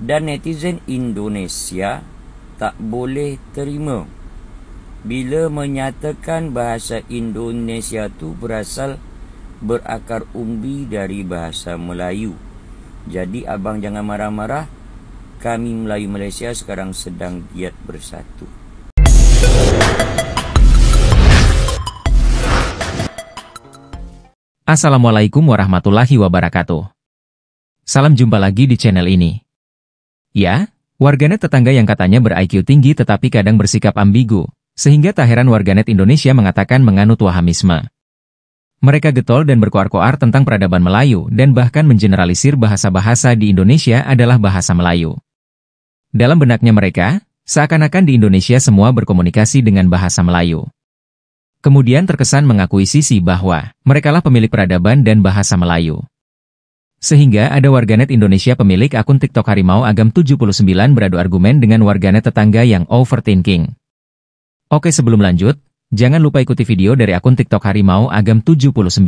Dan netizen Indonesia tak boleh terima bila menyatakan bahasa Indonesia tu berakar umbi dari bahasa Melayu. Jadi abang jangan marah-marah. Kami Melayu Malaysia sekarang sedang giat bersatu. Assalamualaikum warahmatullahi wabarakatuh. Salam jumpa lagi di channel ini. Ya, warganet tetangga yang katanya ber-IQ tinggi tetapi kadang bersikap ambigu, sehingga tak heran warganet Indonesia mengatakan menganut Wahamisme. Mereka getol dan berkoar-koar tentang peradaban Melayu dan bahkan mengeneralisir bahasa-bahasa di Indonesia adalah bahasa Melayu. Dalam benaknya mereka, seakan-akan di Indonesia semua berkomunikasi dengan bahasa Melayu. Kemudian terkesan mengakuisisi bahwa merekalah pemilik peradaban dan bahasa Melayu. Sehingga ada warganet Indonesia pemilik akun TikTok Harimau Agam 79 beradu argumen dengan warganet tetangga yang overthinking. Oke, sebelum lanjut, jangan lupa ikuti video dari akun TikTok Harimau Agam 79.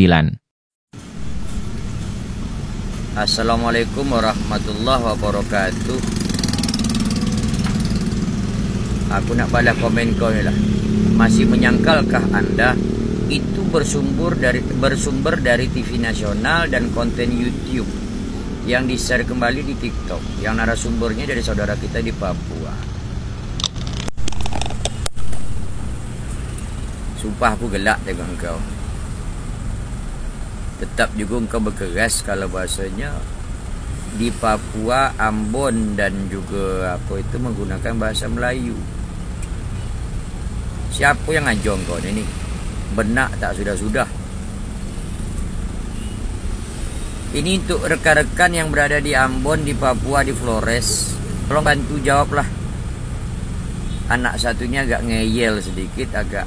Assalamualaikum warahmatullahi wabarakatuh. Aku nak balas komen kau ni lah. Masih menyangkalkah anda itu bersumber dari TV nasional dan konten YouTube yang di-share kembali di TikTok, yang narasumbernya dari saudara kita di Papua? Sumpah aku gelak dengan kau. Tetap juga engkau berkeras kalau bahasanya di Papua, Ambon dan juga apa itu menggunakan bahasa Melayu. Siapa yang ngajong kau ni? Benak tak sudah-sudah. Ini untuk rekan-rekan yang berada di Ambon, di Papua, di Flores. Tolong bantu jawablah. Anak satunya agak ngeyel sedikit, agak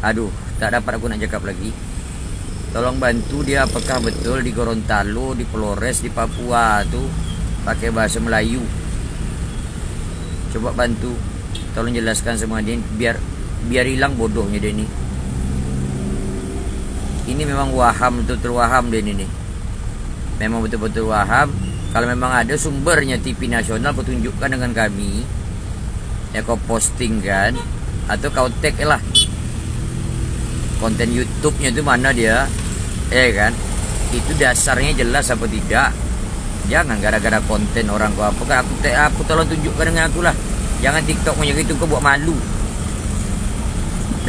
aduh, tak dapat aku nak cakap lagi. Tolong bantu dia, apakah betul di Gorontalo, di Flores, di Papua tu pakai bahasa Melayu? Coba bantu. Tolong jelaskan semua dia, biar hilang bodohnya dia ni. Ini memang waham, betul-betul waham dia ni. Memang betul-betul waham. Kalau memang ada sumbernya TV nasional, kau tunjukkan dengan kami. Ya kau posting kan, atau kau tag lah. Konten YouTube-nya tu mana dia? Kan? Itu dasarnya jelas apa tidak? Jangan gara-gara konten orang kau apa kan aku tag, aku tolong tunjukkan dengan aku lah. Jangan TikTok macam itu, kau buat malu.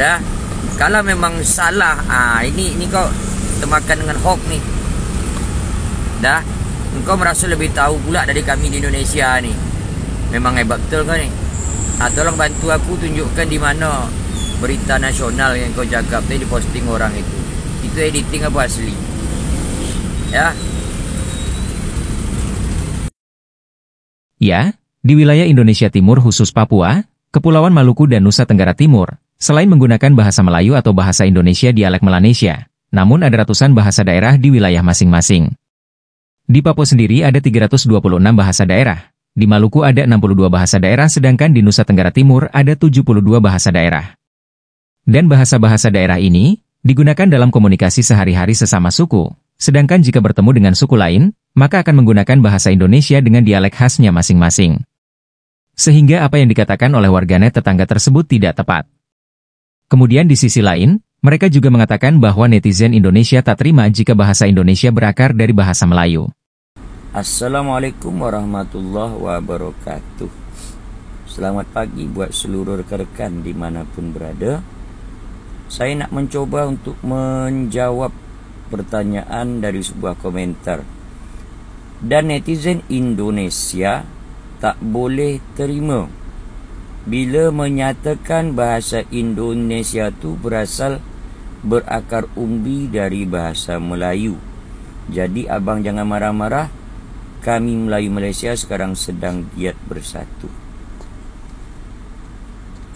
Dah, kalau memang salah, ini kau termakan dengan hoax ni. Dah, engkau merasa lebih tahu pula dari kami di Indonesia ni. Memang hebat betul kau ni. Tolong bantu aku tunjukkan di mana berita nasional yang kau cakap tadi diposting orang itu. Itu editing apa asli? Ya. Ya. Di wilayah Indonesia Timur khusus Papua, Kepulauan Maluku dan Nusa Tenggara Timur, selain menggunakan bahasa Melayu atau bahasa Indonesia dialek Melanesia, namun ada ratusan bahasa daerah di wilayah masing-masing. Di Papua sendiri ada 326 bahasa daerah, di Maluku ada 62 bahasa daerah sedangkan di Nusa Tenggara Timur ada 72 bahasa daerah. Dan bahasa-bahasa daerah ini digunakan dalam komunikasi sehari-hari sesama suku, sedangkan jika bertemu dengan suku lain, maka akan menggunakan bahasa Indonesia dengan dialek khasnya masing-masing. Sehingga apa yang dikatakan oleh warganet tetangga tersebut tidak tepat. Kemudian di sisi lain, mereka juga mengatakan bahwa netizen Indonesia tak terima jika bahasa Indonesia berakar dari bahasa Melayu. Assalamualaikum warahmatullahi wabarakatuh. Selamat pagi buat seluruh rekan-rekan dimanapun berada. Saya nak mencoba untuk menjawab pertanyaan dari sebuah komentar. Dan netizen Indonesia tak boleh terima bila menyatakan bahasa Indonesia tu berakar umbi dari bahasa Melayu. Jadi abang jangan marah-marah. Kami Melayu Malaysia sekarang sedang giat bersatu.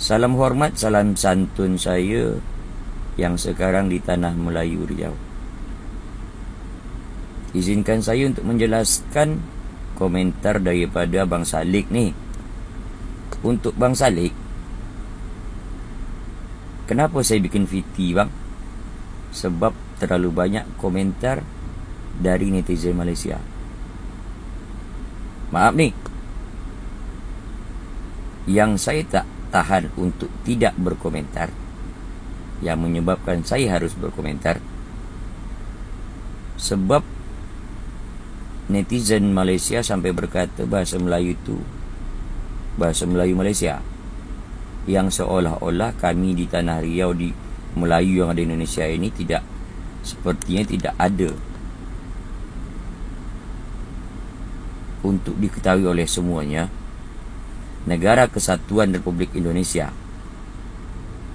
Salam hormat, salam santun saya yang sekarang di tanah Melayu Riau. Izinkan saya untuk menjelaskan komentar daripada Bang Salik ni. Untuk Bang Salik, kenapa saya bikin VT bang? Sebab terlalu banyak komentar dari netizen Malaysia. Maaf nih, yang saya tak tahan untuk tidak berkomentar, yang menyebabkan saya harus berkomentar, sebab netizen Malaysia sampai berkata bahasa Melayu itu bahasa Melayu Malaysia, yang seolah-olah kami di tanah Riau, di Melayu yang ada di Indonesia ini sepertinya tidak ada. Untuk diketahui oleh semuanya, Negara Kesatuan Republik Indonesia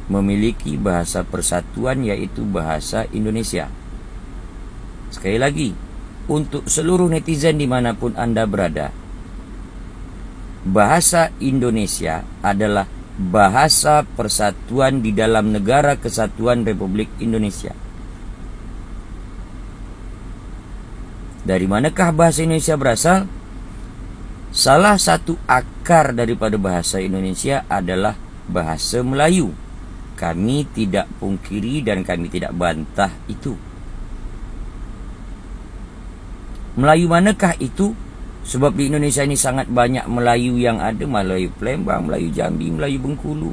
memiliki bahasa persatuan, yaitu bahasa Indonesia. Sekali lagi, untuk seluruh netizen dimanapun Anda berada, bahasa Indonesia adalah bahasa persatuan di dalam Negara Kesatuan Republik Indonesia. Dari manakah bahasa Indonesia berasal? Salah satu akar daripada bahasa Indonesia adalah bahasa Melayu. Kami tidak pungkiri dan kami tidak bantah itu. Melayu manakah itu? Sebab di Indonesia ini sangat banyak Melayu yang ada. Melayu Palembang, Melayu Jambi, Melayu Bengkulu,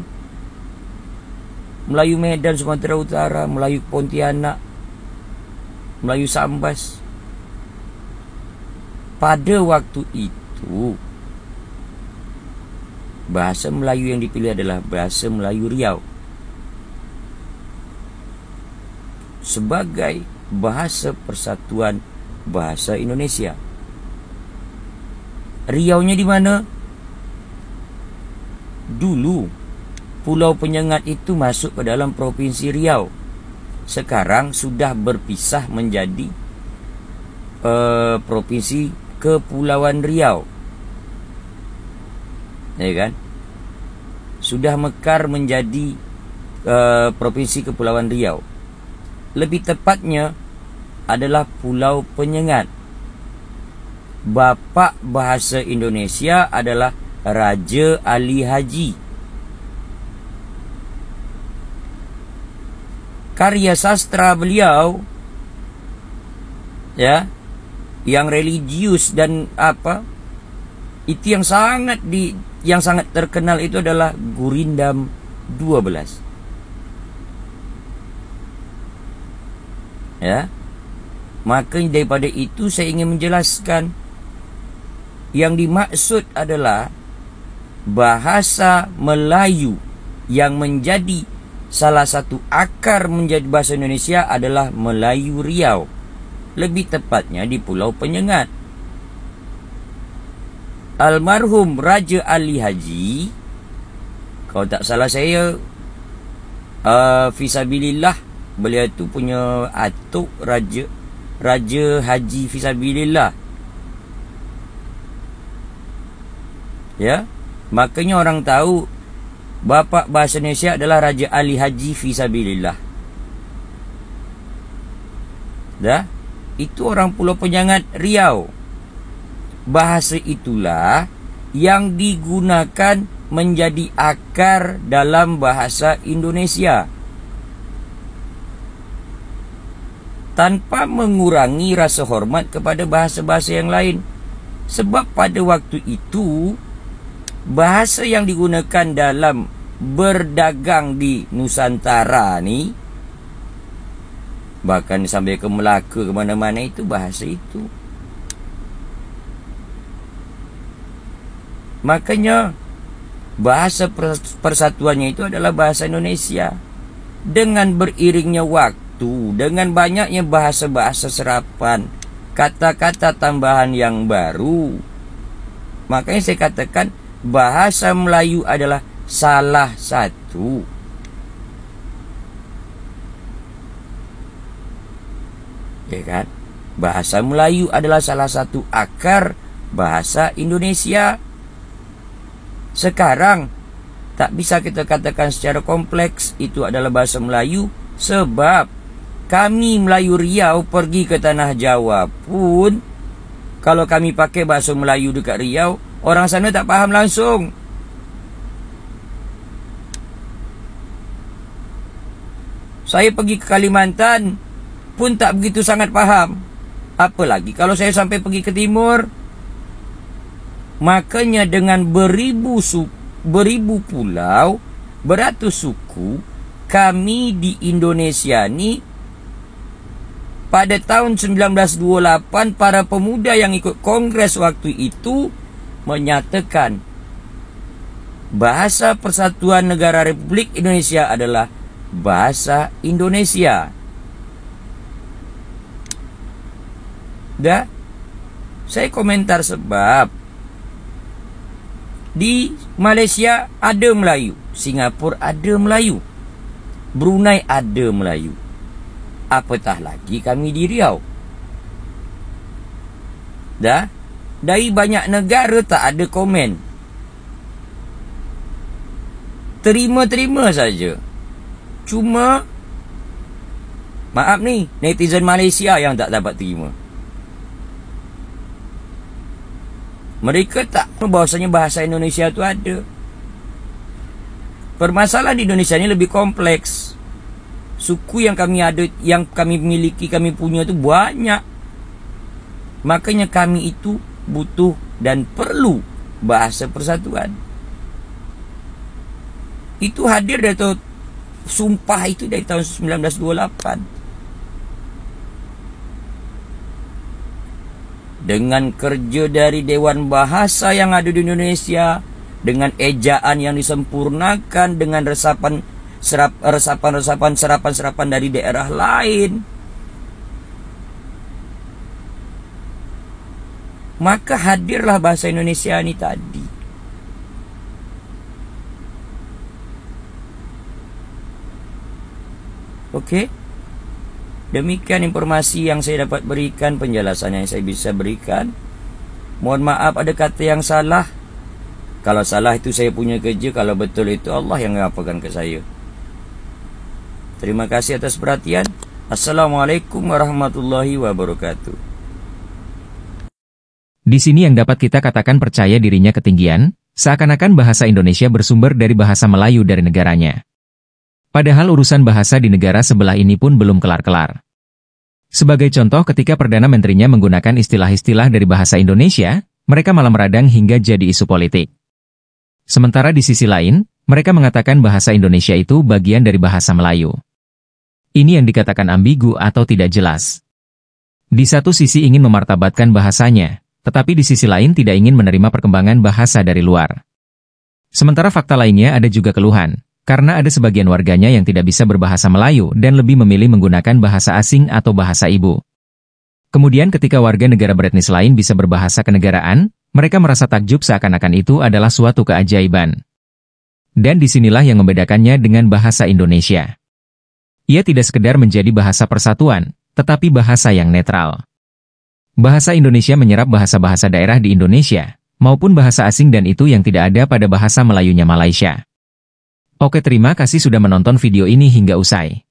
Melayu Medan, Sumatera Utara, Melayu Pontianak, Melayu Sambas. Pada waktu itu, bahasa Melayu yang dipilih adalah bahasa Melayu Riau sebagai bahasa persatuan bahasa Indonesia. Riaunya di mana? Dulu Pulau Penyengat itu masuk ke dalam Provinsi Riau. Sekarang sudah berpisah menjadi Provinsi Kepulauan Riau. Ya kan? Sudah mekar menjadi Provinsi Kepulauan Riau. Lebih tepatnya adalah Pulau Penyengat. Bapa bahasa Indonesia adalah Raja Ali Haji. Karya sastra beliau, ya, yang religius dan itu yang sangat terkenal itu adalah Gurindam 12. Ya. Maka daripada itu saya ingin menjelaskan, yang dimaksud adalah bahasa Melayu yang menjadi salah satu akar menjadi bahasa Indonesia adalah Melayu Riau. Lebih tepatnya di Pulau Penyengat. Almarhum Raja Ali Haji, kalau tak salah saya, fisabilillah, beliau tu punya atuk Raja Haji Fisabilillah. Ya, makanya orang tahu bapa bahasa Indonesia adalah Raja Ali Haji Fisabilillah. Dah, itu orang Pulau Penyengat Riau. Bahasa itulah yang digunakan menjadi akar dalam bahasa Indonesia, tanpa mengurangi rasa hormat kepada bahasa-bahasa yang lain. Sebab pada waktu itu, bahasa yang digunakan dalam berdagang di Nusantara ni, bahkan sampai ke Melaka, ke mana-mana, itu bahasa itu. Makanya bahasa persatuannya itu adalah bahasa Indonesia. Dengan beriringnya waktu, dengan banyaknya bahasa-bahasa serapan, kata-kata tambahan yang baru, makanya saya katakan bahasa Melayu adalah salah satu. Ya kan? Bahasa Melayu adalah salah satu akar bahasa Indonesia. Sekarang tak bisa kita katakan secara kompleks itu adalah bahasa Melayu, sebab kami Melayu Riau pergi ke tanah Jawa pun, kalau kami pakai bahasa Melayu dekat Riau, orang sana tak faham langsung. Saya pergi ke Kalimantan pun tak begitu sangat faham. Apalagi kalau saya sampai pergi ke timur. Makanya dengan beribu beribu pulau, beratus suku. Kami di Indonesia ni pada tahun 1928 para pemuda yang ikut kongres waktu itu menyatakan bahasa Persatuan Negara Republik Indonesia adalah bahasa Indonesia. Dah, saya komentar sebab di Malaysia ada Melayu, Singapura ada Melayu, Brunei ada Melayu. Apatah lagi kami di Riau. Dah, dari banyak negara tak ada komen. Terima-terima saja. Cuma maaf ni, netizen Malaysia yang tak dapat terima. Mereka tak tahu bahawasanya bahasa Indonesia tu ada. Permasalahan di Indonesia ni lebih kompleks. Suku yang kami ada, yang kami miliki, kami punya tu banyak. Makanya kami itu butuh dan perlu bahasa persatuan. Itu hadir dari tahun, sumpah itu dari tahun 1928. Dengan kerja dari Dewan Bahasa yang ada di Indonesia, dengan ejaan yang disempurnakan, dengan serapan dari daerah lain, maka hadirlah bahasa Indonesia ini tadi. Okey? Demikian informasi yang saya dapat berikan, penjelasan yang saya bisa berikan. Mohon maaf ada kata yang salah. Kalau salah itu saya punya kerja, kalau betul itu Allah yang mengapakan ke saya. Terima kasih atas perhatian. Assalamualaikum warahmatullahi wabarakatuh. Di sini yang dapat kita katakan percaya dirinya ketinggian, seakan-akan bahasa Indonesia bersumber dari bahasa Melayu dari negaranya. Padahal urusan bahasa di negara sebelah ini pun belum kelar-kelar. Sebagai contoh, ketika Perdana Menterinya menggunakan istilah-istilah dari bahasa Indonesia, mereka malah meradang hingga jadi isu politik. Sementara di sisi lain, mereka mengatakan bahasa Indonesia itu bagian dari bahasa Melayu. Ini yang dikatakan ambigu atau tidak jelas. Di satu sisi ingin memartabatkan bahasanya, tetapi di sisi lain tidak ingin menerima perkembangan bahasa dari luar. Sementara fakta lainnya ada juga keluhan, karena ada sebagian warganya yang tidak bisa berbahasa Melayu dan lebih memilih menggunakan bahasa asing atau bahasa ibu. Kemudian ketika warga negara beretnis lain bisa berbahasa kenegaraan, mereka merasa takjub seakan-akan itu adalah suatu keajaiban. Dan disinilah yang membedakannya dengan bahasa Indonesia. Ia tidak sekedar menjadi bahasa persatuan, tetapi bahasa yang netral. Bahasa Indonesia menyerap bahasa-bahasa daerah di Indonesia, maupun bahasa asing dan itu yang tidak ada pada bahasa Melayunya Malaysia. Oke, terima kasih sudah menonton video ini hingga usai.